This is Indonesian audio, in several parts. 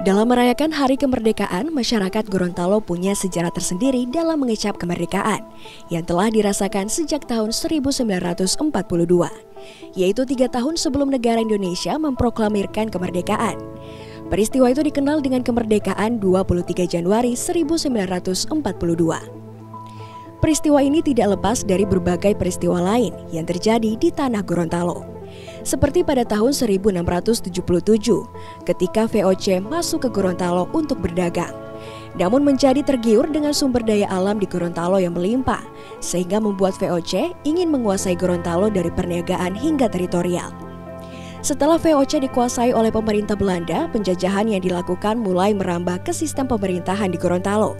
Dalam merayakan Hari Kemerdekaan, masyarakat Gorontalo punya sejarah tersendiri dalam mengecap kemerdekaan yang telah dirasakan sejak tahun 1942, yaitu 3 tahun sebelum negara Indonesia memproklamirkan kemerdekaan. Peristiwa itu dikenal dengan kemerdekaan 23 Januari 1942. Peristiwa ini tidak lepas dari berbagai peristiwa lain yang terjadi di tanah Gorontalo. Seperti pada tahun 1677 ketika VOC masuk ke Gorontalo untuk berdagang. Namun menjadi tergiur dengan sumber daya alam di Gorontalo yang melimpah, sehingga membuat VOC ingin menguasai Gorontalo dari perniagaan hingga teritorial. Setelah VOC dikuasai oleh pemerintah Belanda, penjajahan yang dilakukan mulai merambah ke sistem pemerintahan di Gorontalo,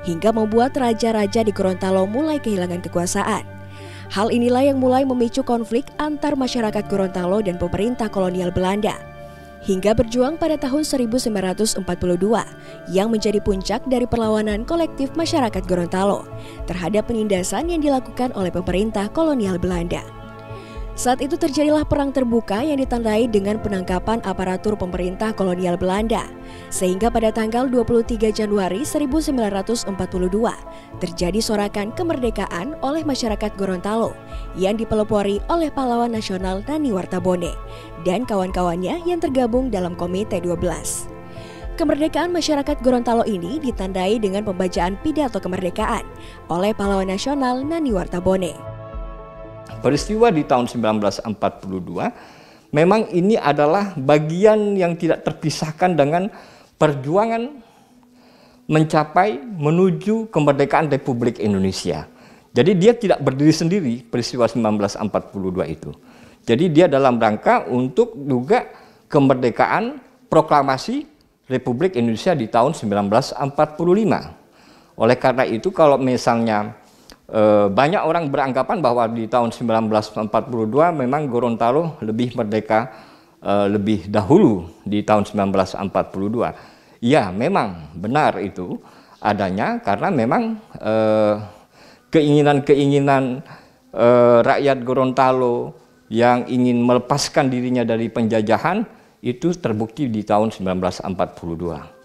hingga membuat raja-raja di Gorontalo mulai kehilangan kekuasaan. Hal inilah yang mulai memicu konflik antar masyarakat Gorontalo dan pemerintah kolonial Belanda, hingga berjuang pada tahun 1942 yang menjadi puncak dari perlawanan kolektif masyarakat Gorontalo terhadap penindasan yang dilakukan oleh pemerintah kolonial Belanda. Saat itu terjadilah perang terbuka yang ditandai dengan penangkapan aparatur pemerintah kolonial Belanda, sehingga pada tanggal 23 Januari 1942 terjadi sorakan kemerdekaan oleh masyarakat Gorontalo yang dipelopori oleh pahlawan nasional Nani Wartabone dan kawan-kawannya yang tergabung dalam Komite 12. Kemerdekaan masyarakat Gorontalo ini ditandai dengan pembacaan pidato kemerdekaan oleh pahlawan nasional Nani Wartabone. Peristiwa di tahun 1942 memang ini adalah bagian yang tidak terpisahkan dengan perjuangan mencapai menuju kemerdekaan Republik Indonesia. Jadi dia tidak berdiri sendiri peristiwa 1942 itu. Jadi dia dalam rangka untuk juga kemerdekaan proklamasi Republik Indonesia di tahun 1945. Oleh karena itu kalau misalnya banyak orang beranggapan bahwa di tahun 1942 memang Gorontalo lebih merdeka lebih dahulu di tahun 1942. Ya, memang benar itu adanya karena memang keinginan-keinginan rakyat Gorontalo yang ingin melepaskan dirinya dari penjajahan itu terbukti di tahun 1942.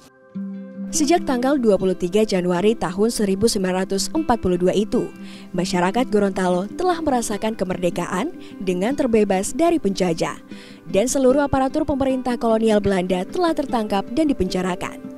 Sejak tanggal 23 Januari tahun 1942 itu, masyarakat Gorontalo telah merasakan kemerdekaan dengan terbebas dari penjajah, dan seluruh aparatur pemerintah kolonial Belanda telah tertangkap dan dipenjarakan.